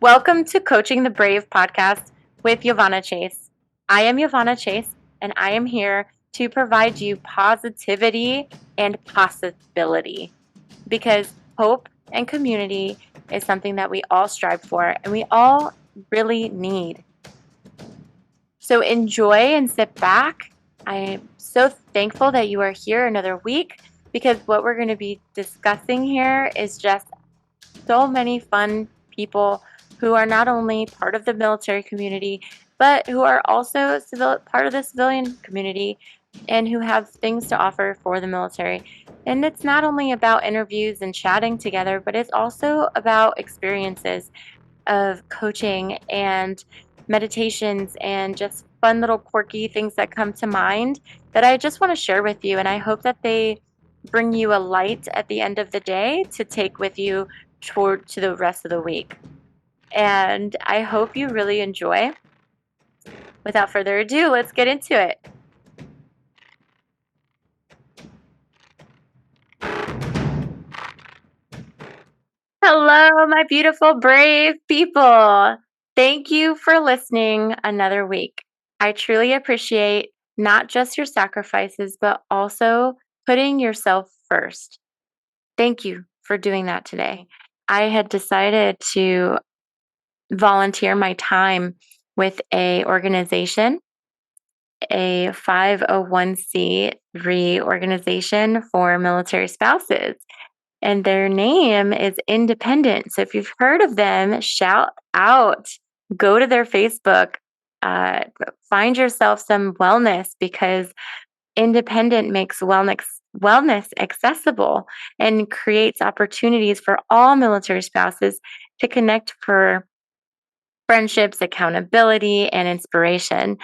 Welcome to Coaching the Brave podcast with Yvonne Chase. I am Yvonne Chase, and I am here to provide you positivity and possibility because hope and community is something that we all strive for and we all really need. So enjoy and sit back. I am so thankful that you are here another week because what we're going to be discussing here is just so many fun people who are not only part of the military community, but who are also part of the civilian community and who have things to offer for the military. And it's not only about interviews and chatting together, but it's also about experiences of coaching and meditations and just fun little quirky things that come to mind that I just want to share with you. And I hope that they bring you a light at the end of the day to take with you to the rest of the week. And I hope you really enjoy. Without further ado, let's get into it. Hello, my beautiful, brave people. Thank you for listening another week. I truly appreciate not just your sacrifices, but also putting yourself first. Thank you for doing that today. I had decided to volunteer my time with a organization, a 501c3 organization for military spouses. And their name is Independent. So if you've heard of them, shout out, go to their Facebook, find yourself some wellness because Independent makes wellness accessible and creates opportunities for all military spouses to connect for friendships, accountability, and inspiration.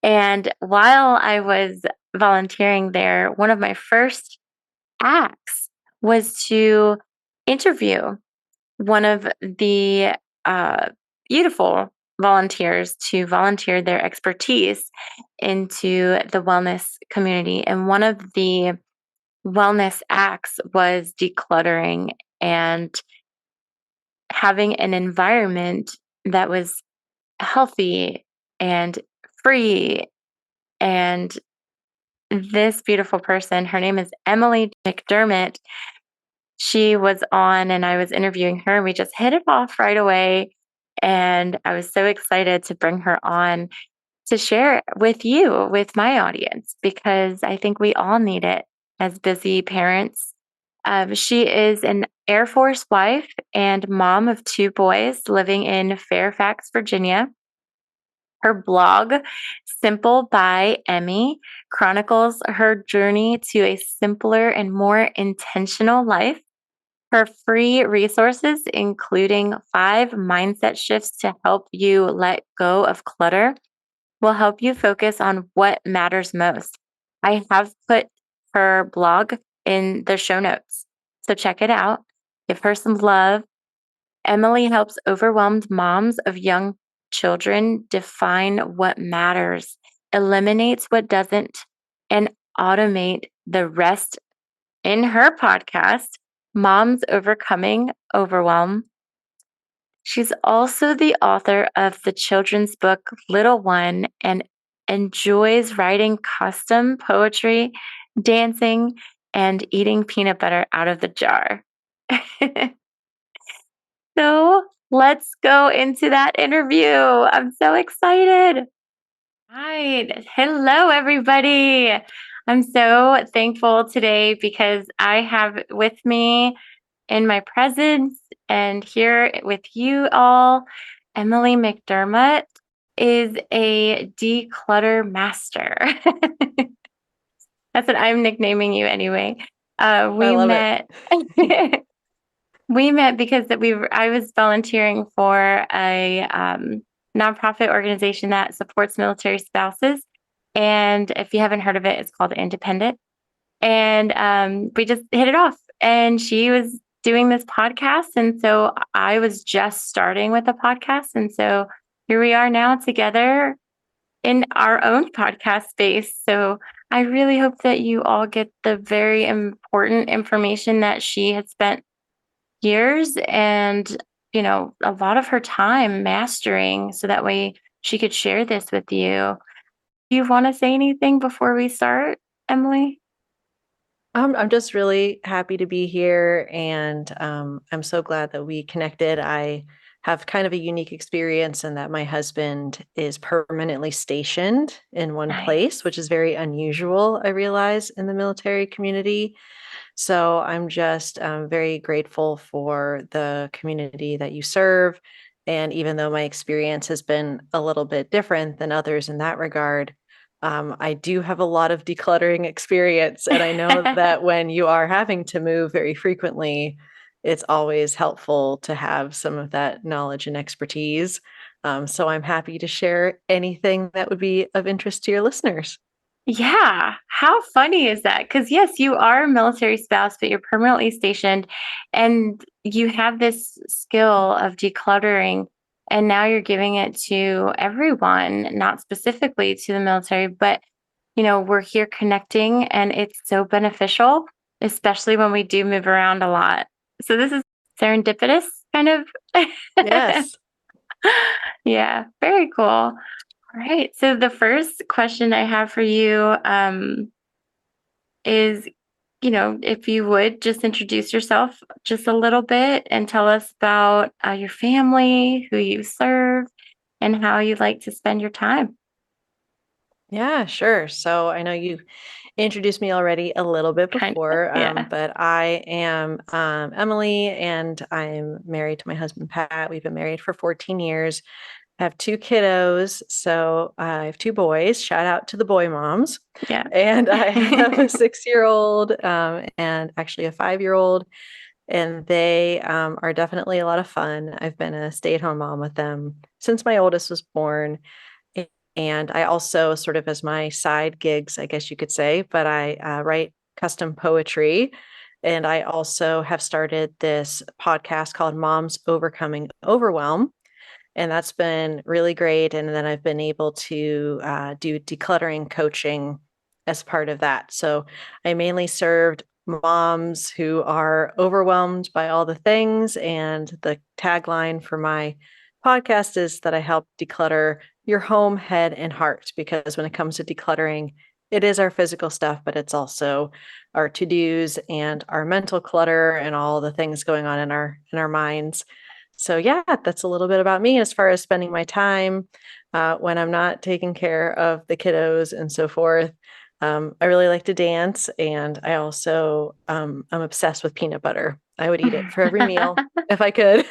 And while I was volunteering there, one of my first acts was to interview one of the beautiful volunteers to volunteer their expertise into the wellness community. And one of the wellness acts was decluttering and having an environment that was healthy and free. And this beautiful person, her name is Emmy McDermott. She was on and I was interviewing her and we just hit it off right away. And I was so excited to bring her on to share it with you, with my audience, because I think we all need it as busy parents. She is an Air Force wife and mom of two boys living in Fairfax, Virginia. Her blog, Simple by Emmy, chronicles her journey to a simpler and more intentional life. Her free resources, including 5 mindset shifts to help you let go of clutter, will help you focus on what matters most. I have put her blog in the show notes, so check it out. Give her some love. Emily helps overwhelmed moms of young children define what matters, eliminates what doesn't, and automate the rest in her podcast, Moms Overcoming Overwhelm. She's also the author of the children's book Little One and enjoys writing custom poetry, dancing, and eating peanut butter out of the jar. So let's go into that interview. I'm so excited. Right. Hello, everybody. I'm so thankful today because I have with me in my presence and here with you all, Emmy McDermott is a declutter master. That's what I'm nicknaming you anyway. We met. We met because I was volunteering for a nonprofit organization that supports military spouses. And if you haven't heard of it, it's called Independent. And we just hit it off. And she was doing this podcast. And so I was just starting with a podcast. And so here we are now together in our own podcast space. So I really hope that you all get the very important information that she had spent years and a lot of her time mastering so that way she could share this with you. Do you want to say anything before we start, Emily? I'm just really happy to be here, and I'm so glad that we connected. I have kind of a unique experience in that my husband is permanently stationed in one place, Nice. which is very unusual, I realize, in the military community. So I'm just very grateful for the community that you serve. And even though my experience has been a little bit different than others in that regard, I do have a lot of decluttering experience. And I know that when you are having to move very frequently, it's always helpful to have some of that knowledge and expertise. So I'm happy to share anything that would be of interest to your listeners. Yeah. How funny is that? Because, yes, you are a military spouse, but you're permanently stationed and you have this skill of decluttering. And now you're giving it to everyone, not specifically to the military, but we're here connecting and it's so beneficial, especially when we do move around a lot. So this is serendipitous kind of. Yes. Yeah, very cool. All right. So the first question I have for you is, if you would just introduce yourself just a little bit and tell us about your family, who you serve, and how you like to spend your time. Yeah, sure. So I know you introduced me already a little bit Kind of, before, yeah, but I am Emily, and I'm married to my husband, Pat. We've been married for 14 years. I have two kiddos. So I have two boys. Shout out to the boy moms. yeah. And I have a 6 year old and actually a 5 year old. And they are definitely a lot of fun. I've been a stay at home mom with them since my oldest was born. And I also, sort of as my side gigs, I guess you could say, but I write custom poetry. And I also have started this podcast called Moms Overcoming Overwhelm. And that's been really great. And then I've been able to do decluttering coaching as part of that. So I mainly served moms who are overwhelmed by all the things. And the tagline for my podcast is that I help declutter your home, head, and heart. Because when it comes to decluttering, it is our physical stuff, but it's also our to-dos and our mental clutter and all the things going on in our minds. So yeah, that's a little bit about me as far as spending my time when I'm not taking care of the kiddos and so forth. I really like to dance, and I also I'm obsessed with peanut butter. I would eat it for every meal if I could.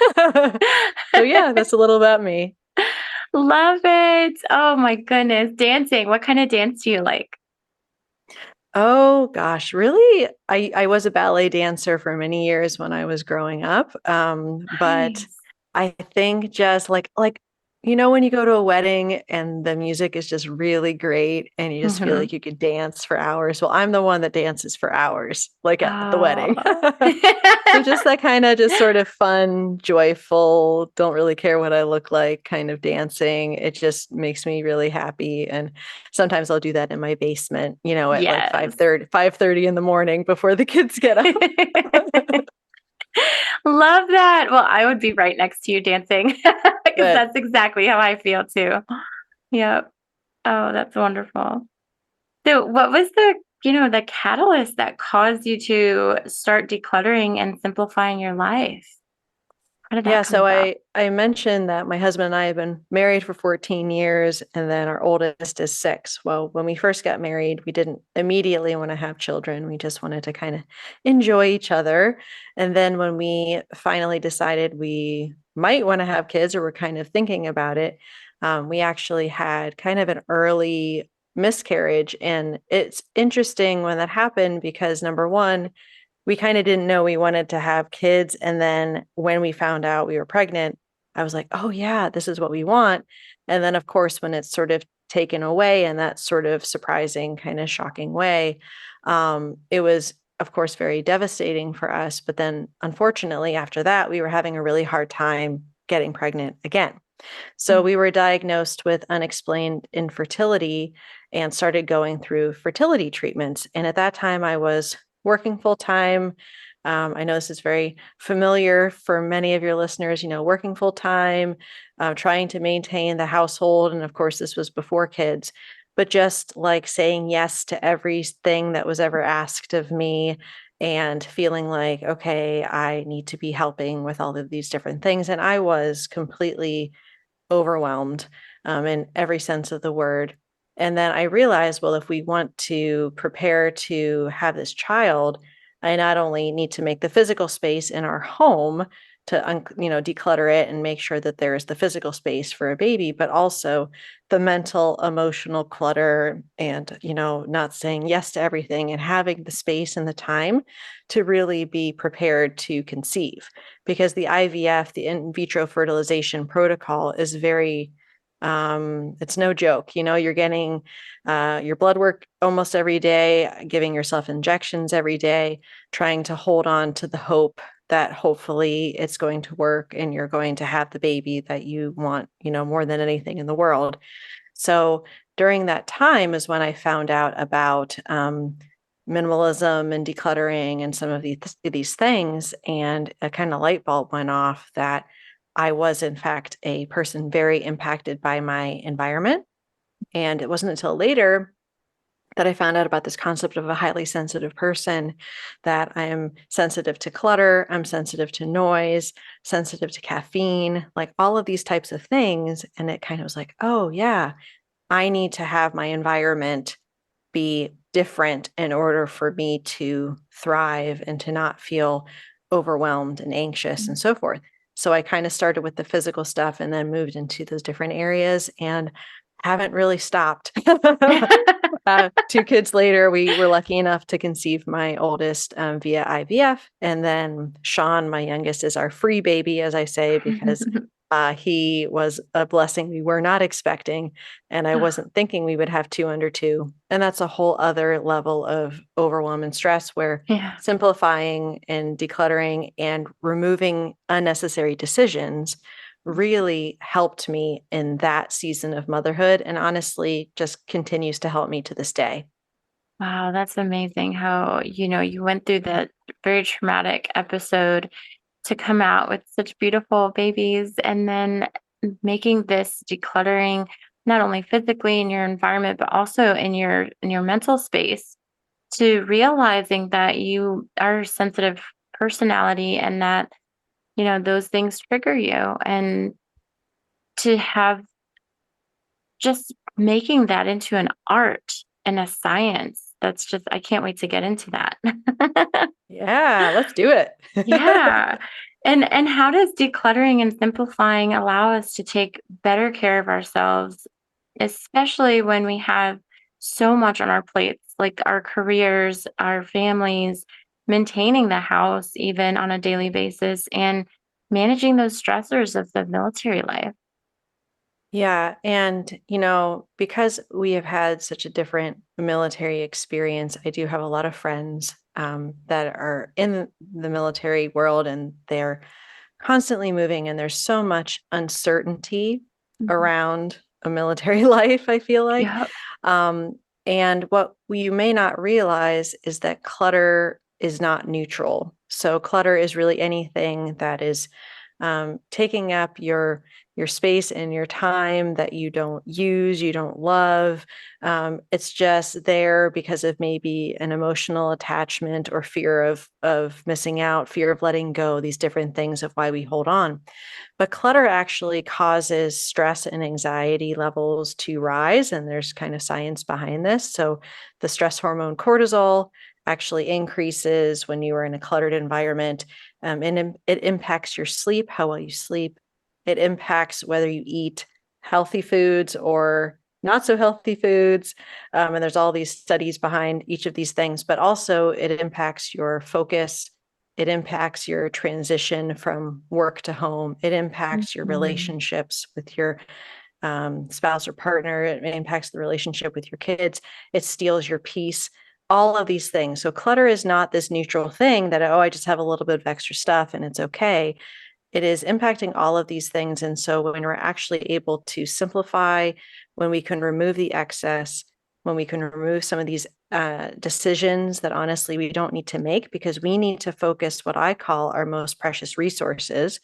So yeah, that's a little about me. Love it. Oh my goodness. Dancing. What kind of dance do you like? Oh gosh, really? I was a ballet dancer for many years when I was growing up. But Nice. I think just like you know when you go to a wedding and the music is just really great and you just feel Hmm. like you could dance for hours. Well, I'm the one that dances for hours, like at the wedding. Oh. So just that kind of just sort of fun, joyful, don't really care what I look like kind of dancing. It just makes me really happy. And sometimes I'll do that in my basement, at like Yes. 5:30 in the morning before the kids get up. Love that. Well, I would be right next to you dancing because But that's exactly how I feel too. Yep. Oh, that's wonderful. So, what was the catalyst that caused you to start decluttering and simplifying your life? How did that yeah, come so about? I mentioned that my husband and I have been married for 14 years, and then our oldest is 6. Well, when we first got married, we didn't immediately want to have children. We just wanted to kind of enjoy each other. And then when we finally decided we might want to have kids, or we're kind of thinking about it, we actually had kind of an early miscarriage. And it's interesting when that happened because number one, we kind of didn't know we wanted to have kids. And then when we found out we were pregnant, I was like, oh, yeah, this is what we want. And then, of course, when it's sort of taken away in that sort of surprising, kind of shocking way, it was, of course, very devastating for us. But then, unfortunately, after that, we were having a really hard time getting pregnant again. So Mm. we were diagnosed with unexplained infertility and started going through fertility treatments. And at that time, I was working full time. I know this is very familiar for many of your listeners, working full time, trying to maintain the household. And of course, this was before kids, but just like saying yes to everything that was ever asked of me and feeling like, okay, I need to be helping with all of these different things. And I was completely overwhelmed in every sense of the word. And then I realized, well, if we want to prepare to have this child, I not only need to make the physical space in our home to, declutter it and make sure that there's the physical space for a baby, but also the mental, emotional clutter and, not saying yes to everything and having the space and the time to really be prepared to conceive. Because the IVF, the in vitro fertilization protocol, is very it's no joke. You're getting your blood work almost every day, giving yourself injections every day, trying to hold on to the hope that hopefully it's going to work and you're going to have the baby that you want, more than anything in the world. So during that time is when I found out about minimalism and decluttering and some of these things. And a kind of light bulb went off that I was, in fact, a person very impacted by my environment. And it wasn't until later that I found out about this concept of a highly sensitive person, that I am sensitive to clutter, I'm sensitive to noise, sensitive to caffeine, like all of these types of things. And it kind of was like, oh, yeah, I need to have my environment be different in order for me to thrive and to not feel overwhelmed and anxious and so forth. So I kind of started with the physical stuff and then moved into those different areas and haven't really stopped. 2 kids later, we were lucky enough to conceive my oldest via IVF. And then Sean, my youngest, is our free baby, as I say, because he was a blessing we were not expecting. And I wasn't thinking we would have 2 under 2. And that's a whole other level of overwhelm and stress where Yeah. simplifying and decluttering and removing unnecessary decisions really helped me in that season of motherhood, and honestly just continues to help me to this day. Wow, that's amazing how, you went through that very traumatic episode to come out with such beautiful babies and then making this decluttering not only physically in your environment but also in your mental space to realizing that you are a sensitive personality and that, those things trigger you and to have just making that into an art and a science. That's just I can't wait to get into that. Yeah, let's do it. Yeah. And how does decluttering and simplifying allow us to take better care of ourselves, especially when we have so much on our plates, like our careers, our families, maintaining the house even on a daily basis, and managing those stressors of the military life? Yeah. And, because we have had such a different military experience, I do have a lot of friends that are in the military world and they're constantly moving, and there's so much uncertainty Mhm. around a military life, I feel like. Yep. Um, and what you may not realize is that clutter is not neutral. So clutter is really anything that is taking up your space and your time that you don't use, you don't love. It's just there because of maybe an emotional attachment or fear of missing out, fear of letting go, these different things of why we hold on. But clutter actually causes stress and anxiety levels to rise, and there's kind of science behind this. So the stress hormone cortisol actually increases when you are in a cluttered environment, and it impacts your sleep, how well you sleep. It impacts whether you eat healthy foods or not so healthy foods. And there's all these studies behind each of these things, but also it impacts your focus. It impacts your transition from work to home. It impacts your Mhm. relationships with your spouse or partner. It impacts the relationship with your kids. It steals your peace. All of these things. So clutter is not this neutral thing that, oh, I just have a little bit of extra stuff and it's okay. It is impacting all of these things. And so when we're actually able to simplify, when we can remove the excess, when we can remove some of these decisions that honestly we don't need to make, because we need to focus what I call our most precious resources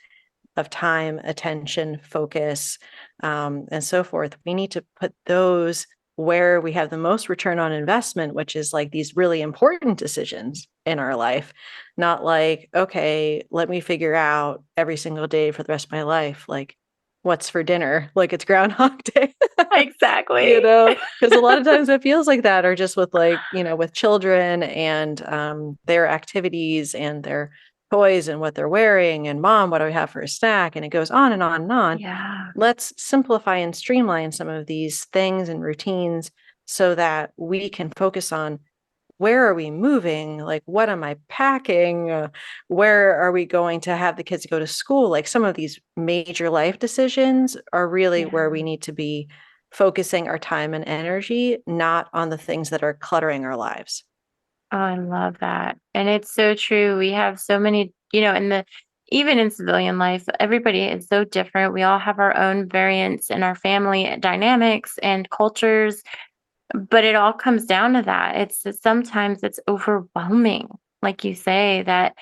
of time, attention, focus, and so forth. We need to put those where we have the most return on investment, which is like these really important decisions in our life, not like, okay, let me figure out every single day for the rest of my life, like what's for dinner, like it's Groundhog Day. Exactly. Because a lot of times it feels like that, or just with like, with children and their activities and their toys and what they're wearing, and mom, what do I have for a snack? And it goes on and on and on. Yeah. Let's simplify and streamline some of these things and routines so that we can focus on where are we moving? Like, what am I packing? Where are we going to have the kids go to school? Like, some of these major life decisions are really Yeah. where we need to be focusing our time and energy, not on the things that are cluttering our lives. Oh, I love that. And it's so true. We have so many, in the even in civilian life, everybody is so different. We all have our own variants in our family dynamics and cultures, but it all comes down to that. It's that sometimes it's overwhelming, like you say, that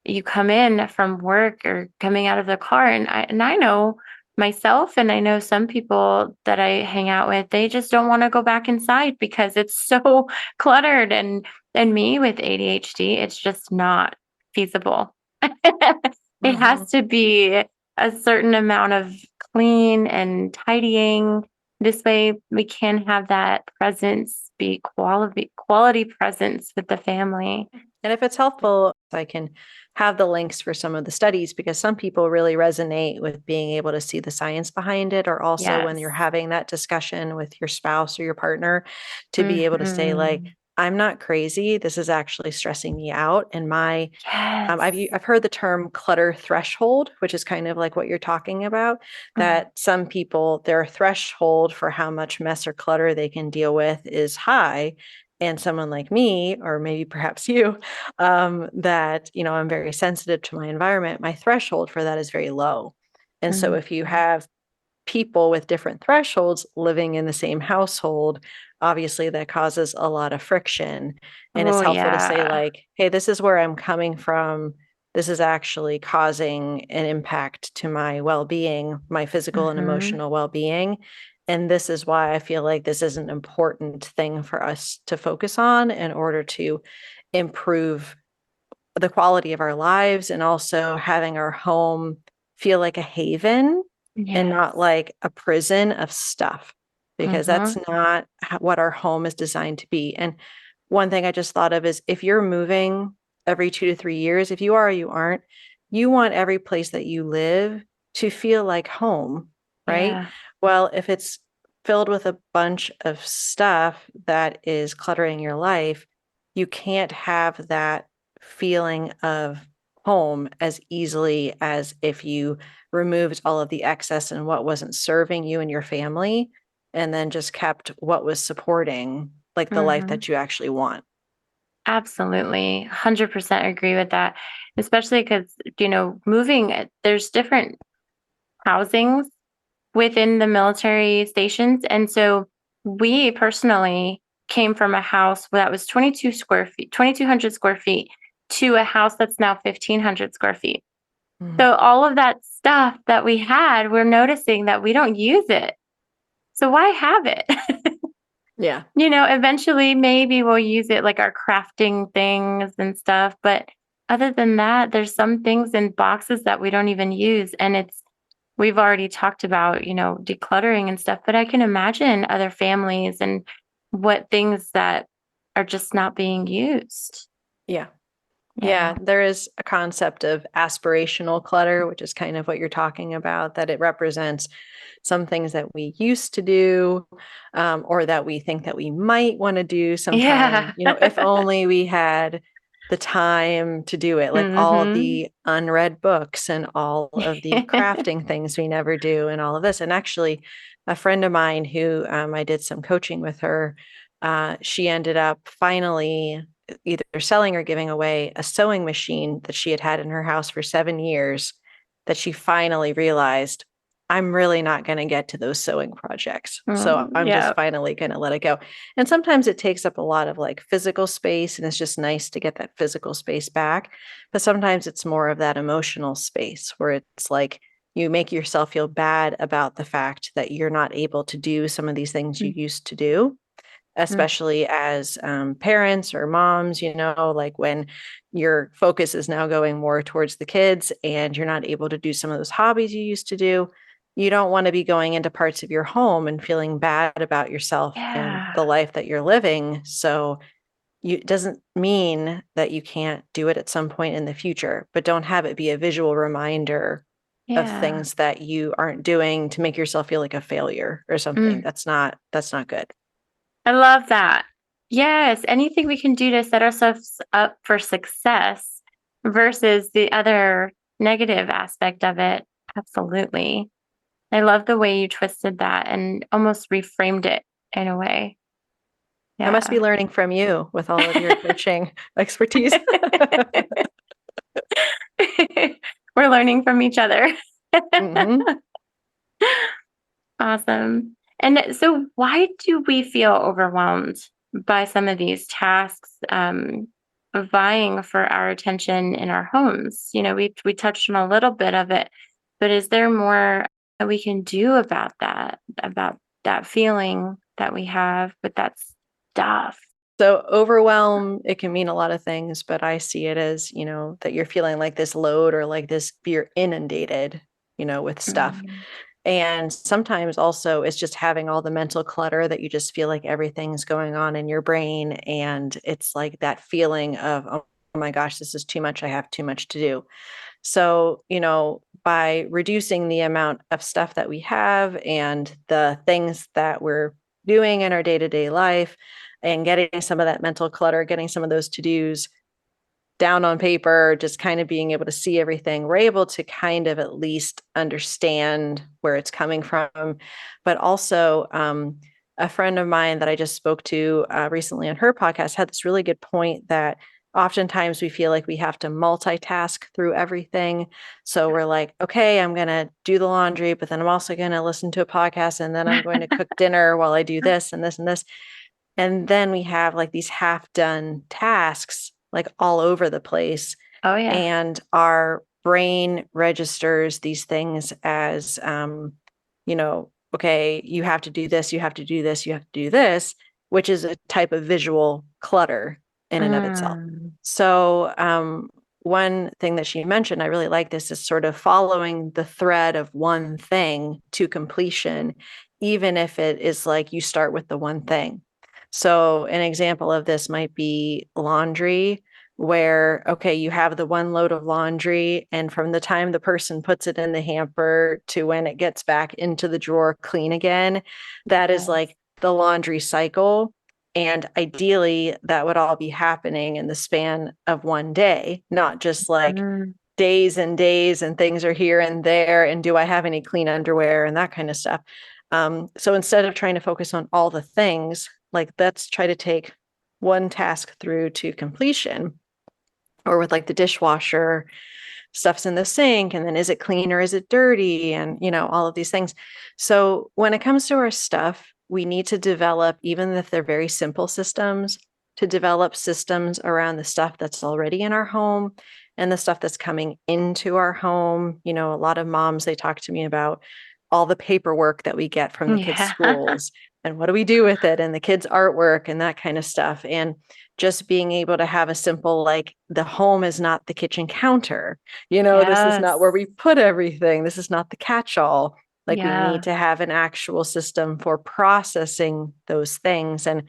you come in from work or coming out of the car, and I know myself, and I know some people that I hang out with, they just don't want to go back inside because it's so cluttered, and me with ADHD, it's just not feasible. It has Mhm. to be a certain amount of clean and tidying. This way we can have that presence be quality presence with the family. And if it's helpful, I can have the links for some of the studies, because some people really resonate with being able to see the science behind it, or also when you're Yes. having that discussion with your spouse or your partner, to be able to say, like, Mhm. I'm not crazy. This is actually stressing me out. And Yes. I've heard the term clutter threshold, which is kind of like what you're talking about, Mhm. that some people, their threshold for how much mess or clutter they can deal with is high. And someone like me, or maybe perhaps you, that, I'm very sensitive to my environment, my threshold for that is very low. And so Mhm. if you have people with different thresholds living in the same household, obviously that causes a lot of friction. And it's Oh, helpful to say, yeah. like, hey, this is where I'm coming from. This is actually causing an impact to my well being, my physical and Mhm. emotional well being. And this is why I feel like this is an important thing for us to focus on in order to improve the quality of our lives, and also having our home feel like a haven and not Yes. like a prison of stuff, because that's Mhm. not what our home is designed to be. And one thing I just thought of is, if you're moving every 2 to 3 years, if you are or you aren't, you want every place that you live to feel like home, right? Yeah. Well, if it's filled with a bunch of stuff that is cluttering your life, you can't have that feeling of home as easily as if you removed all of the excess and what wasn't serving you and your family, and then just kept what was supporting, like, the life Mhm. that you actually want. Absolutely. 100% agree with that, especially because, moving, there's different housings within the military stations. And so we personally came from a house that was 22 square feet, 2,200 square feet, to a house that's now 1,500 square feet. Mhm. So all of that stuff that we had, we're noticing that we don't use it. So why have it? Yeah. Eventually maybe we'll use it like our crafting things and stuff. But other than that, there's some things in boxes that we don't even use. And we've already talked about, decluttering and stuff, but I can imagine other families and what things that are just not being used. Yeah. Yeah. Yeah, there is a concept of aspirational clutter, which is kind of what you're talking about, that it represents some things that we used to do, or that we think that we might want to do sometime, Yeah. if only we had the time to do it, like all Mhm. the unread books and all of the crafting things we never do, and all of this. And actually, a friend of mine who I did some coaching with her, she ended up finally either selling or giving away a sewing machine that she had had in her house for 7 years, that she finally realized, I'm really not going to get to those sewing projects. So I'm Yeah. just finally going to let it go. And sometimes it takes up a lot of like physical space, and it's just nice to get that physical space back. But sometimes it's more of that emotional space where it's like you make yourself feel bad about the fact that you're not able to do some of these things you used to do, Mm-hmm. especially as parents or moms, like when your focus is now going more towards the kids and you're not able to do some of those hobbies you used to do. You don't want to be going into parts of your home and feeling bad about yourself and Yeah. the life that you're living. So it doesn't mean that you can't do it at some point in the future, but don't have it be a visual reminder of Yeah. things that you aren't doing to make yourself feel like a failure or something. Mm. That's not good. I love that. Yes, anything we can do to set ourselves up for success versus the other negative aspect of it. Absolutely. I love the way you twisted that and almost reframed it in a way. I must be Yeah. learning from you with all of your coaching expertise. We're learning from each other. Hmm. Awesome. And so, why do we feel overwhelmed by some of these tasks vying for our attention in our homes? We touched on a little bit of it, but is there more that we can do about that feeling that we have with that stuff? So overwhelm, it can mean a lot of things, but I see it as, that you're feeling like this load or like this, you're inundated, with stuff. Mm, And sometimes also it's just having all the mental clutter that you just feel like everything's going on in your brain. And it's like that feeling of, oh my gosh, this is too much. I have too much to do. So, by reducing the amount of stuff that we have and the things that we're doing in our day to day life and getting some of that mental clutter, getting some of those to dos down on paper, just kind of being able to see everything, we're able to kind of at least understand where it's coming from. But also, a friend of mine that I just spoke to recently on her podcast had this really good point that oftentimes we feel like we have to multitask through everything. So we're like, okay, I'm going to do the laundry, but then I'm also going to listen to a podcast and then I'm going to cook dinner while I do this and this and this. And then we have like these half done tasks like all over the place. oh, yeah. And our brain registers these things as, okay, you have to do this, you have to do this, you have to do this, which is a type of visual clutter in and of itself. Mm, So, one thing that she mentioned, I really like this, is sort of following the thread of one thing to completion, even if it is like you start with the one thing. So, an example of this might be laundry, where, okay, you have the one load of laundry, and from the time the person puts it in the hamper to when it gets back into the drawer clean again, that is yes. like the laundry cycle. And ideally, that would all be happening in the span of one day, not just like Mm, days and days and things are here and there. And do I have any clean underwear and that kind of stuff? So instead of trying to focus on all the things, like let's try to take one task through to completion. Or with like the dishwasher, stuff's in the sink, and then is it clean or is it dirty? And, all of these things. So when it comes to our stuff, we need to develop, even if they're very simple systems, to develop systems around the stuff that's already in our home and the stuff that's coming into our home. A lot of moms, they talk to me about all the paperwork that we get from the kids' yeah. schools and what do we do with it and the kids' artwork and that kind of stuff. And just being able to have a simple, like, the home is not the kitchen counter. This is not where Yes. we put everything. This is not the catch-all. Like, we need Yeah. to have an actual system for processing those things. And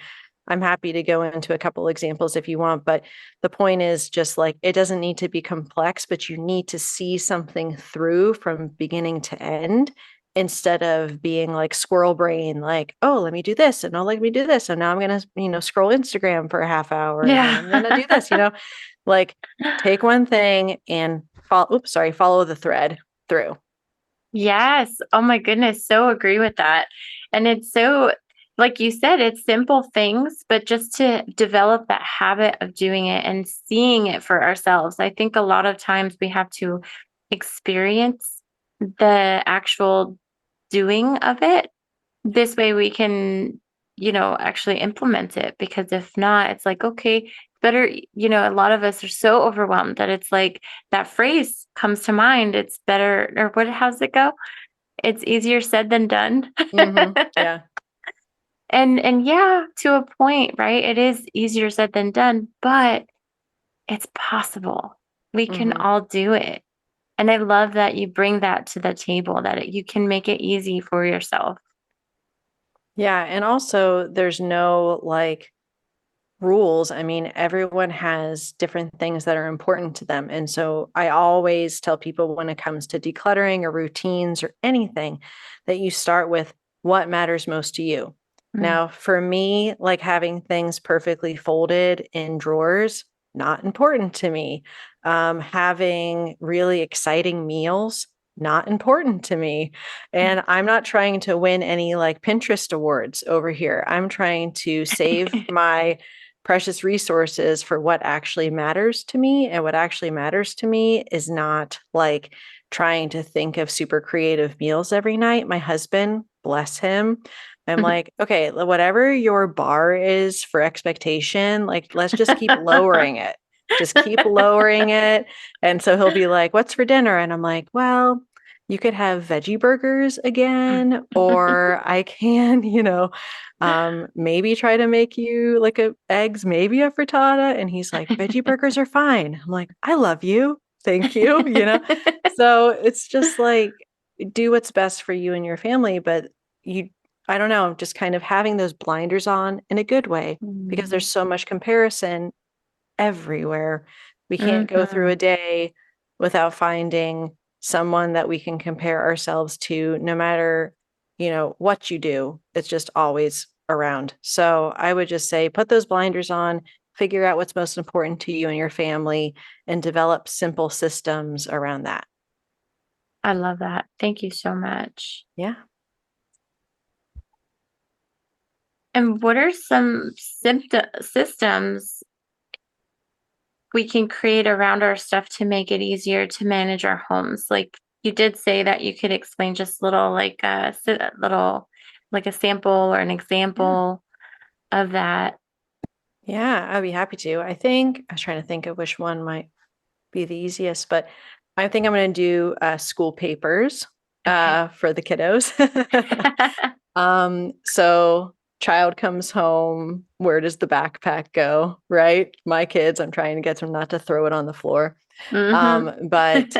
I'm happy to go into a couple examples if you want, but the point is just like it doesn't need to be complex, but you need to see something through from beginning to end instead of being like squirrel brain, like, oh, let me do this and oh, let me do this. So now I'm going to, scroll Instagram for a half hour and then Yeah. I'm going to do this, like take one thing and follow the thread through. Yes. Oh my goodness. So agree with that. And it's so, like you said, it's simple things, but just to develop that habit of doing it and seeing it for ourselves. I think a lot of times we have to experience the actual doing of it. This way we can, actually implement it, because if not, it's like, okay, better, a lot of us are so overwhelmed that it's like that phrase comes to mind. It's better, or what, how's it go? It's easier said than done. Yeah. And yeah, to a point, right? It is easier said than done, but it's possible. We can hmm all do it. And I love that you bring that to the table, that you can make it easy for yourself. Yeah. And also, there's no like rules. I mean, everyone has different things that are important to them. And so I always tell people when it comes to decluttering or routines or anything that you start with what matters most to you. Mm. Now, for me, like having things perfectly folded in drawers, not important to me. Having really exciting meals, not important to me. Mm. And I'm not trying to win any like Pinterest awards over here. I'm trying to save my precious resources for what actually matters to me. And what actually matters to me is not like trying to think of super creative meals every night. My husband, bless him, I'm like, okay, whatever your bar is for expectation, like let's just keep lowering it. Just keep lowering it. And so he'll be like, what's for dinner? And I'm like, well, you could have veggie burgers again, or I can, maybe try to make you like a eggs, maybe a frittata. And he's like, veggie burgers are fine. I'm like, I love you. Thank you. So it's just like do what's best for you and your family, but you I don't know, just kind of having those blinders on in a good way because Mm. there's so much comparison everywhere. We can't go through Mhm. a day without finding someone that we can compare ourselves to, no matter, what you do. It's just always around. So I would just say put those blinders on, figure out what's most important to you and your family, and develop simple systems around that. I love that. Thank you so much. Yeah. And what are some systems we can create around our stuff to make it easier to manage our homes? Like you did say that you could explain just little, like a little, like a sample or an Yeah. example of that. Yeah, I'd be happy to. I was trying to think of which one might be the easiest, but I think I'm going to do school papers Okay. for the kiddos. So child comes home, where does the backpack go? Right? My kids, I'm trying to get them not to throw it on the floor. Hmm. But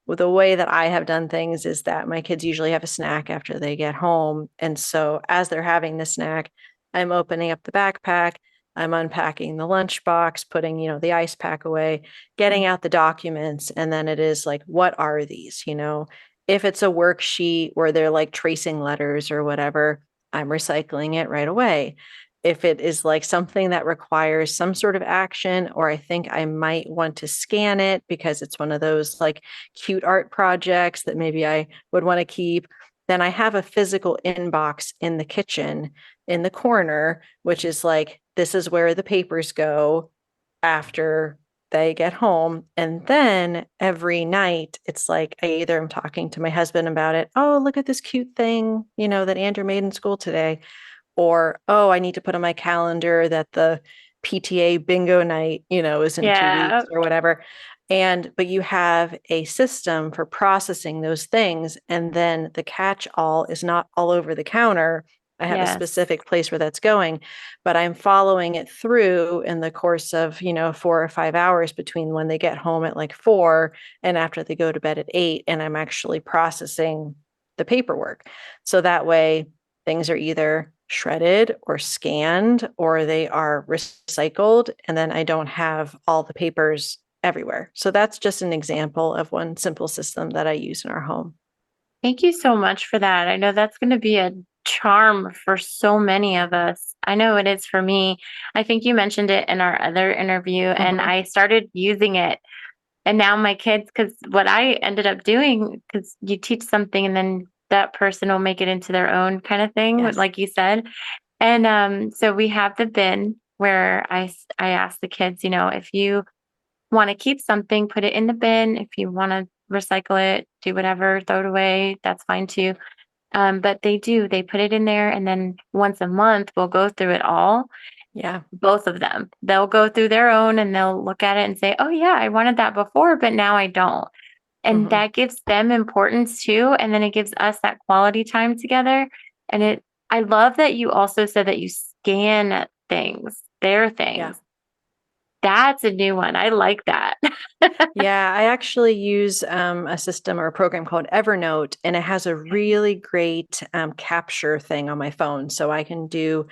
with the way that I have done things is that my kids usually have a snack after they get home. And so as they're having the snack, I'm opening up the backpack, I'm unpacking the lunchbox, putting, the ice pack away, getting out the documents. And then it is like, what are these? If it's a worksheet where they're like tracing letters or whatever, I'm recycling it right away. If it is like something that requires some sort of action, or I think I might want to scan it because it's one of those like cute art projects that maybe I would want to keep, then I have a physical inbox in the kitchen in the corner, which is like, this is where the papers go after they get home. And then every night, it's like I either am talking to my husband about it. Oh, look at this cute thing, that Andrew made in school today. Or, oh, I need to put on my calendar that the PTA bingo night, is in 2 weeks Yeah. or whatever. But you have a system for processing those things. And then the catch all is not all over the counter. I have a Yes. specific place where that's going, but I'm following it through in the course of, 4 or 5 hours between when they get home at like 4 and after they go to bed at 8. And I'm actually processing the paperwork. So that way things are either shredded or scanned or they are recycled. And then I don't have all the papers everywhere. So that's just an example of one simple system that I use in our home. Thank you so much for that. I know that's going to be a charm for so many of us. I know it is for me. I think you mentioned it in our other interview, and Mm-hmm. I started using it. And now my kids, because what I ended up doing, because you teach something and then that person will make it into their own kind of thing, Yes. like you said. And so we have the bin where I ask the kids, if you want to keep something, put it in the bin. If you want to recycle it, do whatever, throw it away, that's fine too. But they put it in there, and then once a month we'll go through it all, Yeah. both of them. They'll go through their own and they'll look at it and say, "Oh yeah, I wanted that before, but now I don't." And Hmm. that gives them importance too, and then it gives us that quality time together. And I love that you also said that you scan things, their Yeah. things. That's a new one. I like that. Yeah, I actually use a system or a program called Evernote, and it has a really great capture thing on my phone. So I can do,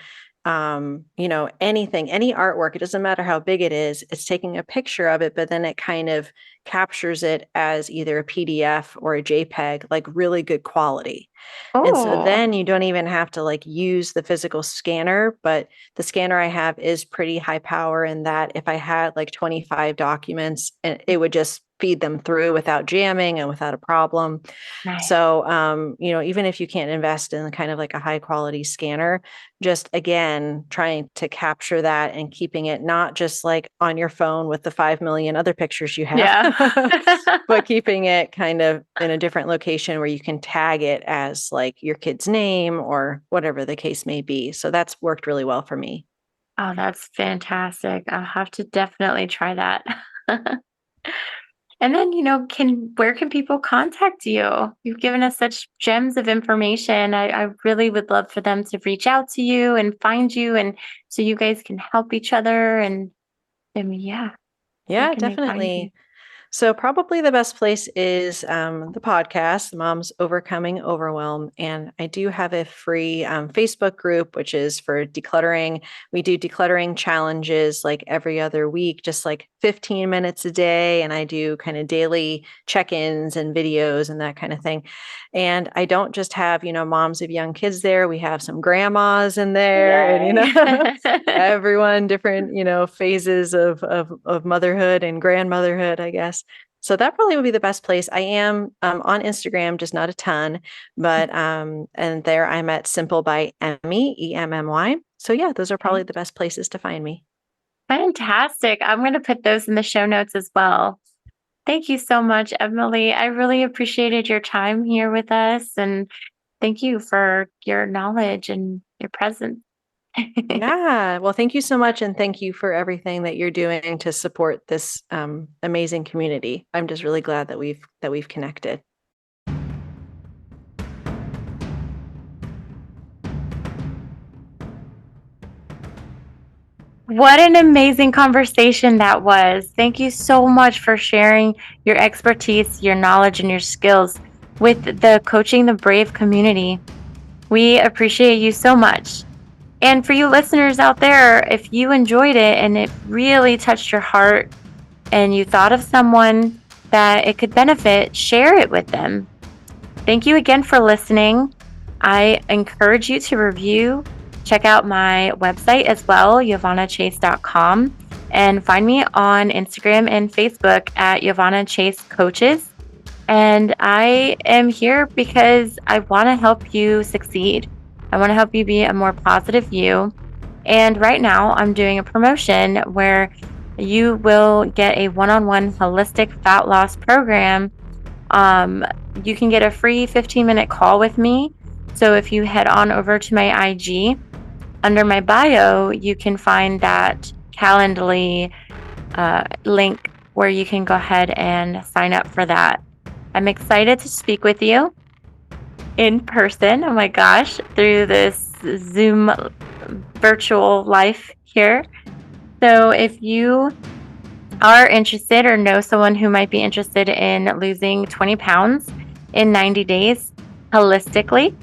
anything, any artwork. It doesn't matter how big it is. It's taking a picture of it, but then it kind of captures it as either a PDF or a JPEG, like really good quality. And so Oh, then you don't even have to like use the physical scanner, but the scanner I have is pretty high power in that if I had like 25 documents, it would just feed them through without jamming and without a problem. nice. So, even if you can't invest in kind of like a high quality scanner, just again, trying to capture that and keeping it not just like on your phone with the 5 million other pictures you have, Yeah. but keeping it kind of in a different location where you can tag it as like your kid's name or whatever the case may be. So that's worked really well for me. Oh, that's fantastic. I'll have to definitely try that. And then, where can people contact you? You've given us such gems of information. I really would love for them to reach out to you and find you, and so you guys can help each other. And yeah, where Yeah, can they find you? definitely. So probably the best place is the podcast, Moms Overcoming Overwhelm. And I do have a free Facebook group, which is for decluttering. We do decluttering challenges like every other week, just like 15 minutes a day. And I do kind of daily check-ins and videos and that kind of thing. And I don't just have, moms of young kids there. We have some grandmas in there and, Yay. everyone different, phases of motherhood and grandmotherhood, I guess. So that probably would be the best place. I am on Instagram, just not a ton, but and there I'm at Simple by Emmy, Emmy. So yeah, those are Okay. probably the best places to find me. Fantastic. I'm going to put those in the show notes as well. Thank you so much, Emily. I really appreciated your time here with us, and thank you for your knowledge and your presence. Yeah. Well, thank you so much. And thank you for everything that you're doing to support this amazing community. I'm just really glad that we've connected. What an amazing conversation that was. Thank you so much for sharing your expertise, your knowledge, and your skills with the Coaching the Brave community. We appreciate you so much. And for you listeners out there, if you enjoyed it and it really touched your heart and you thought of someone that it could benefit, share it with them. Thank you again for listening. I encourage you to review, check out my website as well, YovannaChase.com, and find me on Instagram and Facebook at Yovanna Chase Coaches. And I am here because I want to help you succeed. I want to help you be a more positive you. And right now, I'm doing a promotion where you will get a one on one holistic fat loss program. Um, you can get a free 15-minute call with me. So if you head on over to my IG, under my bio, you can find that Calendly link where you can go ahead and sign up for that. I'm excited to speak with you in person. Oh my gosh, through this Zoom virtual life here. So if you are interested or know someone who might be interested in losing 20 pounds in 90 days holistically,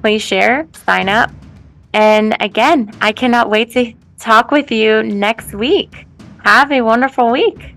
please share, sign up. And again, I cannot wait to talk with you next week. Have a wonderful week.